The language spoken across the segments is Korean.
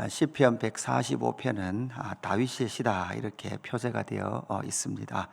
시편 145편은 다윗의 시다 이렇게 표제가 되어 있습니다.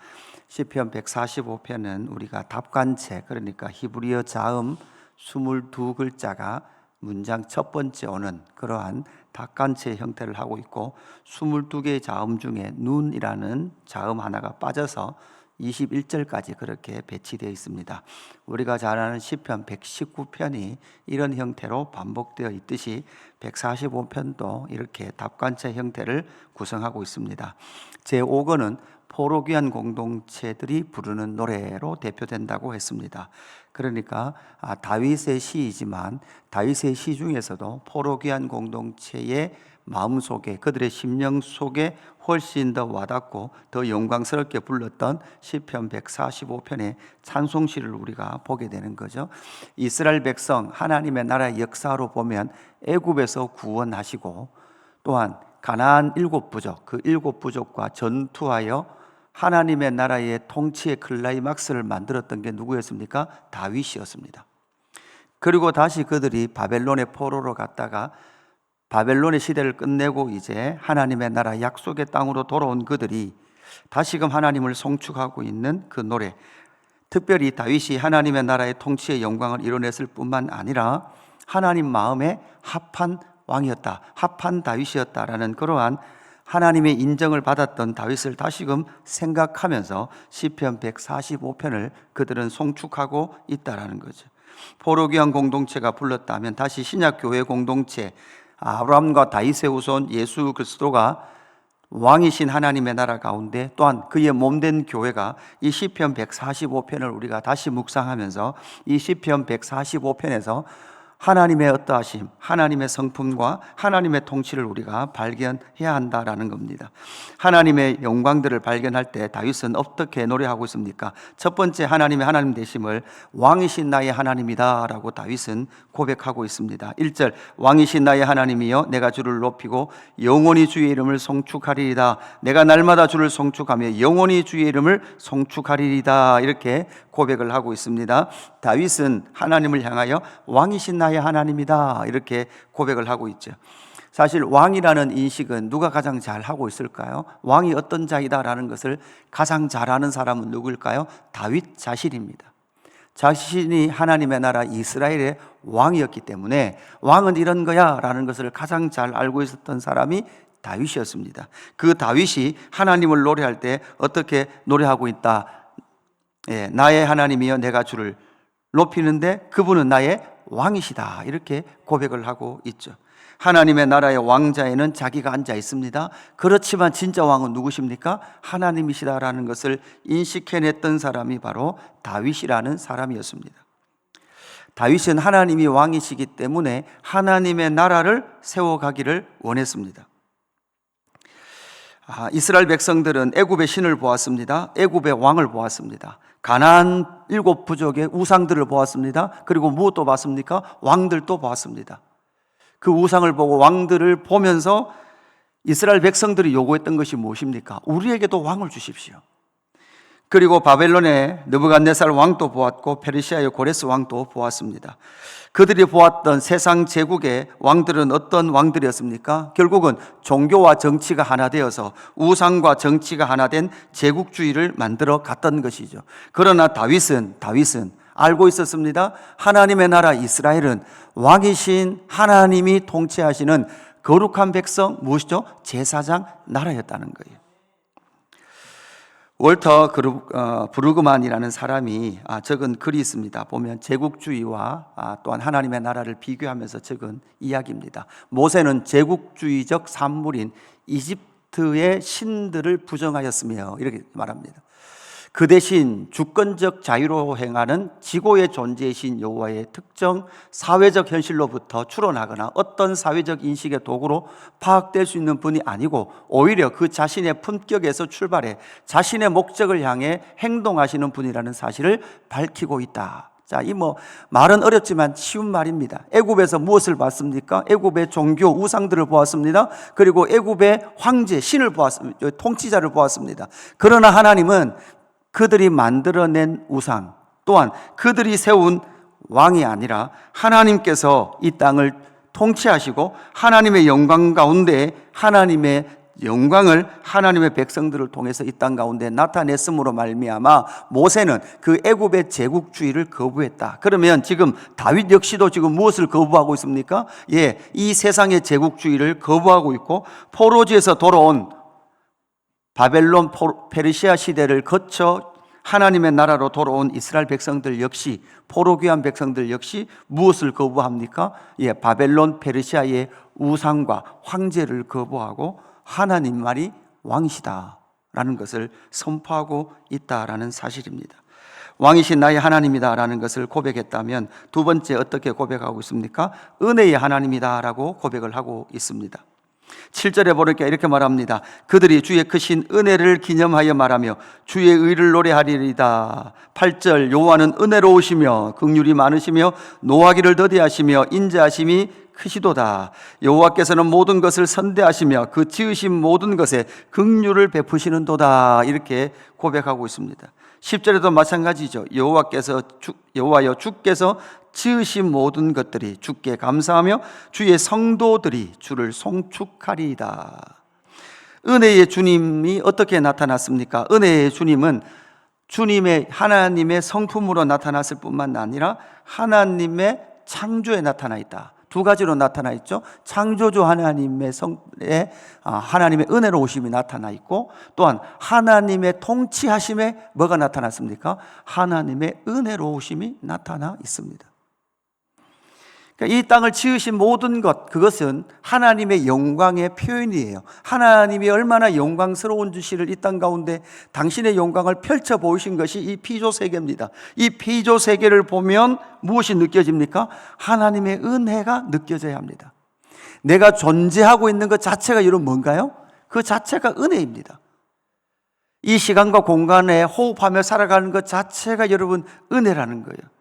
시편 145편은 우리가 답관체, 그러니까 히브리어 자음 22글자가 문장 첫 번째 오는 그러한 답관체 형태를 하고 있고, 22개의 자음 중에 눈이라는 자음 하나가 빠져서 21절까지 그렇게 배치되어 있습니다. 우리가 잘 아는 시편 119편이 이런 형태로 반복되어 있듯이 145편도 이렇게 답관체 형태를 구성하고 있습니다. 제5권은 포로귀한 공동체들이 부르는 노래로 대표된다고 했습니다. 그러니까 다윗의 시이지만 다윗의 시 중에서도 포로귀한 공동체의 마음속에, 그들의 심령 속에 훨씬 더 와닿고 더 영광스럽게 불렀던 시편 145편의 찬송시를 우리가 보게 되는 거죠. 이스라엘 백성 하나님의 나라의 역사로 보면 애굽에서 구원하시고, 또한 가나안 7부족, 그 7부족과 전투하여 하나님의 나라의 통치의 클라이막스를 만들었던 게 누구였습니까? 다윗이었습니다. 그리고 다시 그들이 바벨론의 포로로 갔다가 바벨론의 시대를 끝내고 이제 하나님의 나라 약속의 땅으로 돌아온 그들이 다시금 하나님을 송축하고 있는 그 노래, 특별히 다윗이 하나님의 나라의 통치의 영광을 이뤄냈을 뿐만 아니라 하나님 마음에 합한 왕이었다, 합한 다윗이었다라는 그러한 하나님의 인정을 받았던 다윗을 다시금 생각하면서 시편 145편을 그들은 송축하고 있다라는 거죠. 포로귀한 공동체가 불렀다면 다시 신약교회 공동체, 아브라함과 다윗의 후손 예수 그리스도가 왕이신 하나님의 나라 가운데 또한 그의 몸된 교회가 이 시편 145편을 우리가 다시 묵상하면서 이 시편 145편에서 하나님의 어떠하심, 하나님의 성품과 하나님의 통치를 우리가 발견해야 한다라는 겁니다. 하나님의 영광들을 발견할 때 다윗은 어떻게 노래하고 있습니까? 첫 번째, 하나님의 하나님 되심을 왕이신 나의 하나님이다 라고 다윗은 고백하고 있습니다. 1절, 왕이신 나의 하나님이여 내가 주를 높이고 영원히 주의 이름을 송축하리이다. 내가 날마다 주를 송축하며 영원히 주의 이름을 송축하리이다, 이렇게 고백을 하고 있습니다. 다윗은 하나님을 향하여 왕이신 나의 하나님이다 이렇게 고백을 하고 있죠. 사실 왕이라는 인식은 누가 가장 잘 하고 있을까요? 왕이 어떤 자이다라는 것을 가장 잘 아는 사람은 누구일까요? 다윗 자신입니다. 자신이 하나님의 나라 이스라엘의 왕이었기 때문에 왕은 이런 거야 라는 것을 가장 잘 알고 있었던 사람이 다윗이었습니다. 그 다윗이 하나님을 노래할 때 어떻게 노래하고 있다? 나의 하나님이여 내가 주를 높이는데 그분은 나의 왕이시다, 이렇게 고백을 하고 있죠. 하나님의 나라의 왕자에는 자기가 앉아 있습니다. 그렇지만 진짜 왕은 누구십니까? 하나님이시다라는 것을 인식해냈던 사람이 바로 다윗이라는 사람이었습니다. 다윗은 하나님이 왕이시기 때문에 하나님의 나라를 세워가기를 원했습니다. 이스라엘 백성들은 애굽의 신을 보았습니다. 애굽의 왕을 보았습니다. 가나안 7부족의 우상들을 보았습니다. 그리고 무엇도 봤습니까? 왕들도 보았습니다. 그 우상을 보고 왕들을 보면서 이스라엘 백성들이 요구했던 것이 무엇입니까? 우리에게도 왕을 주십시오. 그리고 바벨론의 느부갓네살 왕도 보았고 페르시아의 고레스 왕도 보았습니다. 그들이 보았던 세상 제국의 왕들은 어떤 왕들이었습니까? 결국은 종교와 정치가 하나 되어서 우상과 정치가 하나 된 제국주의를 만들어 갔던 것이죠. 그러나 다윗은 알고 있었습니다. 하나님의 나라 이스라엘은 왕이신 하나님이 통치하시는 거룩한 백성, 무엇이죠? 제사장 나라였다는 거예요. 월터 브루그만이라는 사람이 적은 글이 있습니다. 보면 제국주의와 또한 하나님의 나라를 비교하면서 적은 이야기입니다. 모세는 제국주의적 산물인 이집트의 신들을 부정하였으며 이렇게 말합니다. 그 대신 주권적 자유로 행하는 지고의 존재이신 여호와의 특정 사회적 현실로부터 추론하거나 어떤 사회적 인식의 도구로 파악될 수 있는 분이 아니고 오히려 그 자신의 품격에서 출발해 자신의 목적을 향해 행동하시는 분이라는 사실을 밝히고 있다. 자, 말은 어렵지만 쉬운 말입니다. 애굽에서 무엇을 봤습니까? 애굽의 종교 우상들을 보았습니다. 그리고 애굽의 황제 신을 보았습니다. 통치자를 보았습니다. 그러나 하나님은 그들이 만들어낸 우상 또한 그들이 세운 왕이 아니라 하나님께서 이 땅을 통치하시고 하나님의 영광 가운데 하나님의 영광을 하나님의 백성들을 통해서 이 땅 가운데 나타냈음으로 말미암아 모세는 그 애굽의 제국주의를 거부했다. 그러면 지금 다윗 역시도 지금 무엇을 거부하고 있습니까? 이 세상의 제국주의를 거부하고 있고 포로지에서 돌아온 바벨론 페르시아 시대를 거쳐 하나님의 나라로 돌아온 이스라엘 백성들 역시, 포로 귀한 백성들 역시 무엇을 거부합니까? 바벨론 페르시아의 우상과 황제를 거부하고 하나님만이 왕이시다라는 것을 선포하고 있다라는 사실입니다. 왕이신 나의 하나님이다라는 것을 고백했다면 두 번째 어떻게 고백하고 있습니까? 은혜의 하나님이다라고 고백을 하고 있습니다. 7절에 보니까 이렇게 말합니다. 그들이 주의 크신 은혜를 기념하여 말하며 주의 의를 노래하리이다. 8절 여호와는 은혜로우시며 긍휼이 많으시며 노하기를 더디하시며 인자하심이 크시도다. 여호와께서는 모든 것을 선대하시며 그 지으신 모든 것에 긍휼을 베푸시는도다. 이렇게 고백하고 있습니다. 10절에도 마찬가지죠. 여호와여 주께서 지으신 모든 것들이 주께 감사하며 주의 성도들이 주를 송축하리이다. 은혜의 주님이 어떻게 나타났습니까? 은혜의 주님은 주님의 하나님의 성품으로 나타났을 뿐만 아니라 하나님의 창조에 나타나 있다. 두 가지로 나타나 있죠. 창조주 하나님의 하나님의 은혜로우심이 나타나 있고, 또한 하나님의 통치하심에 뭐가 나타났습니까? 하나님의 은혜로우심이 나타나 있습니다. 그러니까 이 땅을 지으신 모든 것, 그것은 하나님의 영광의 표현이에요. 하나님이 얼마나 영광스러운 주시를 이 땅 가운데 당신의 영광을 펼쳐 보이신 것이 이 피조 세계입니다. 이 피조 세계를 보면 무엇이 느껴집니까? 하나님의 은혜가 느껴져야 합니다. 내가 존재하고 있는 것 자체가 여러분 뭔가요? 그 자체가 은혜입니다. 이 시간과 공간에 호흡하며 살아가는 것 자체가 여러분 은혜라는 거예요.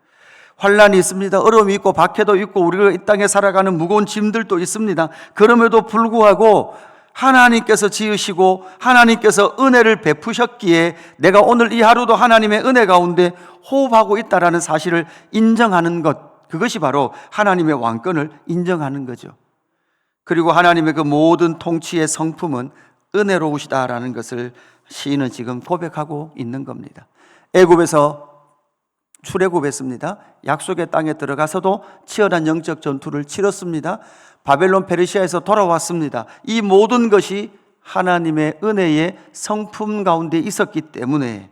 환란이 있습니다. 어려움이 있고 박해도 있고 우리가 이 땅에 살아가는 무거운 짐들도 있습니다. 그럼에도 불구하고 하나님께서 지으시고 하나님께서 은혜를 베푸셨기에 내가 오늘 이 하루도 하나님의 은혜 가운데 호흡하고 있다는 사실을 인정하는 것, 그것이 바로 하나님의 왕권을 인정하는 거죠. 그리고 하나님의 그 모든 통치의 성품은 은혜로우시다라는 것을 시인은 지금 고백하고 있는 겁니다. 애굽에서 출애굽했습니다. 약속의 땅에 들어가서도 치열한 영적 전투를 치렀습니다. 바벨론 페르시아에서 돌아왔습니다. 이 모든 것이 하나님의 은혜의 성품 가운데 있었기 때문에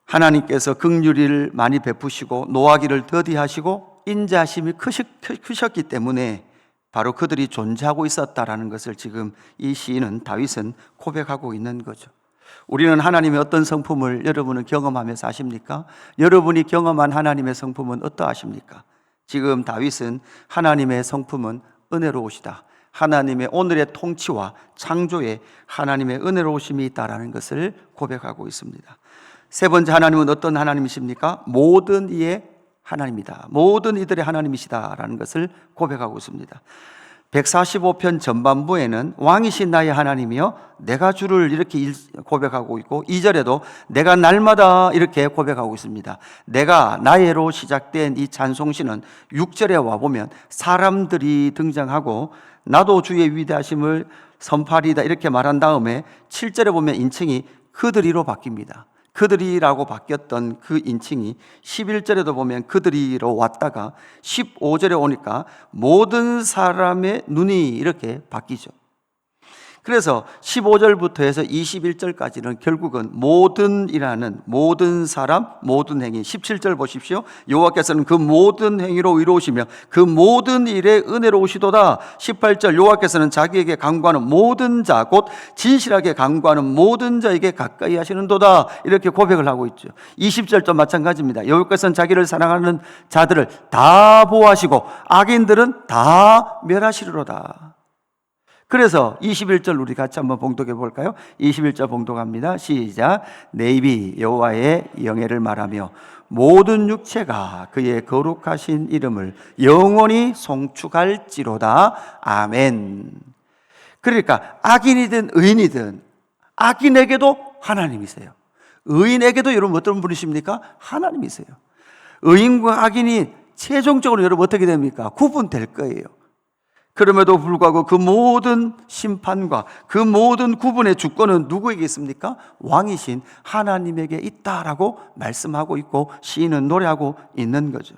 하나님께서 긍휼을 많이 베푸시고 노하기를 더디하시고 인자하심이 크셨기 때문에 바로 그들이 존재하고 있었다라는 것을 지금 이 시인은 다윗은 고백하고 있는 거죠. 우리는 하나님의 어떤 성품을 여러분은 경험하며 사십니까? 여러분이 경험한 하나님의 성품은 어떠하십니까? 지금 다윗은 하나님의 성품은 은혜로우시다. 하나님의 오늘의 통치와 창조에 하나님의 은혜로우심이 있다라는 것을 고백하고 있습니다. 세 번째, 하나님은 어떤 하나님이십니까? 모든 이의 하나님이다. 모든 이들의 하나님이시다라는 것을 고백하고 있습니다. 145편 전반부에는 왕이신 나의 하나님이여 내가 주를 이렇게 고백하고 있고, 2절에도 내가 날마다 이렇게 고백하고 있습니다. 내가 나의로 시작된 이 찬송시는 6절에 와보면 사람들이 등장하고 나도 주의 위대하심을 선포하리이다 이렇게 말한 다음에 7절에 보면 인칭이 그들이로 바뀝니다. 그들이라고 바뀌었던 그 인칭이 11절에도 보면 그들이로 왔다가 15절에 오니까 모든 사람의 눈이 이렇게 바뀌죠. 그래서 15절부터 해서 21절까지는 결국은 모든이라는 모든 사람, 모든 행위. 17절 보십시오. 여호와께서는 그 모든 행위로 의로우시며 그 모든 일에 은혜로우시도다. 18절 여호와께서는 자기에게 간구하는 모든 자, 곧 진실하게 간구하는 모든 자에게 가까이 하시는도다. 이렇게 고백을 하고 있죠. 20절도 마찬가지입니다. 여호와께서는 자기를 사랑하는 자들을 다 보호하시고 악인들은 다 멸하시리로다. 그래서 21절 우리 같이 한번 봉독해 볼까요? 21절 봉독합니다. 시작. 내 입이 여호와의 영예를 말하며 모든 육체가 그의 거룩하신 이름을 영원히 송축할지로다. 아멘. 그러니까 악인이든 의인이든 악인에게도 하나님이세요. 의인에게도 여러분 어떤 분이십니까? 하나님이세요. 의인과 악인이 최종적으로 여러분 어떻게 됩니까? 구분될 거예요. 그럼에도 불구하고 그 모든 심판과 그 모든 구분의 주권은 누구에게 있습니까? 왕이신 하나님에게 있다라고 말씀하고 있고 시인은 노래하고 있는 거죠.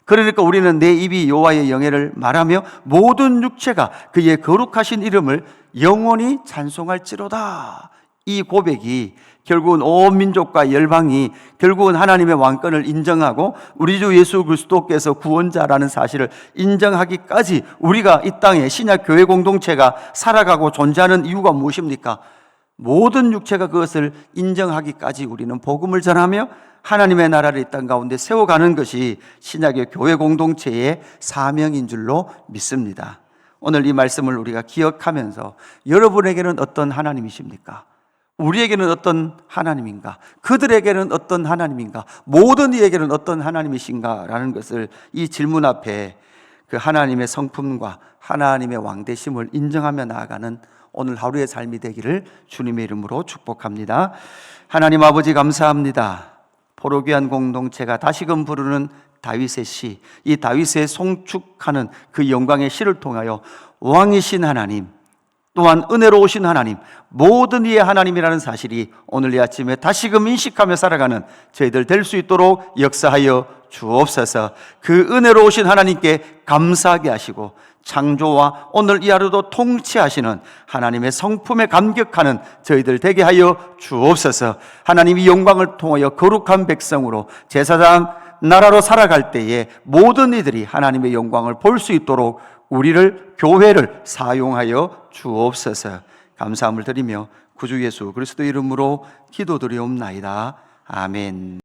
그러니까 우리는 내 입이 여호와의 영예를 말하며 모든 육체가 그의 거룩하신 이름을 영원히 찬송할지로다. 이 고백이 결국은 온 민족과 열방이 결국은 하나님의 왕권을 인정하고 우리 주 예수 그리스도께서 구원자라는 사실을 인정하기까지 우리가 이 땅에 신약 교회 공동체가 살아가고 존재하는 이유가 무엇입니까? 모든 육체가 그것을 인정하기까지 우리는 복음을 전하며 하나님의 나라를 이 땅 가운데 세워가는 것이 신약의 교회 공동체의 사명인 줄로 믿습니다. 오늘 이 말씀을 우리가 기억하면서 여러분에게는 어떤 하나님이십니까? 우리에게는 어떤 하나님인가? 그들에게는 어떤 하나님인가? 모든 이에게는 어떤 하나님이신가? 라는 것을 이 질문 앞에 그 하나님의 성품과 하나님의 왕되심을 인정하며 나아가는 오늘 하루의 삶이 되기를 주님의 이름으로 축복합니다. 하나님 아버지 감사합니다. 포로귀한 공동체가 다시금 부르는 다윗의 시, 이 다윗의 송축하는 그 영광의 시를 통하여 왕이신 하나님, 또한 은혜로우신 하나님, 모든 이의 하나님이라는 사실이 오늘 이 아침에 다시금 인식하며 살아가는 저희들 될 수 있도록 역사하여 주옵소서. 그 은혜로우신 하나님께 감사하게 하시고 창조와 오늘 이 하루도 통치하시는 하나님의 성품에 감격하는 저희들 되게 하여 주옵소서. 하나님이 영광을 통하여 거룩한 백성으로 제사장 나라로 살아갈 때에 모든 이들이 하나님의 영광을 볼 수 있도록 우리를 교회를 사용하여 주옵소서. 감사함을 드리며 구주 예수 그리스도 이름으로 기도드리옵나이다. 아멘.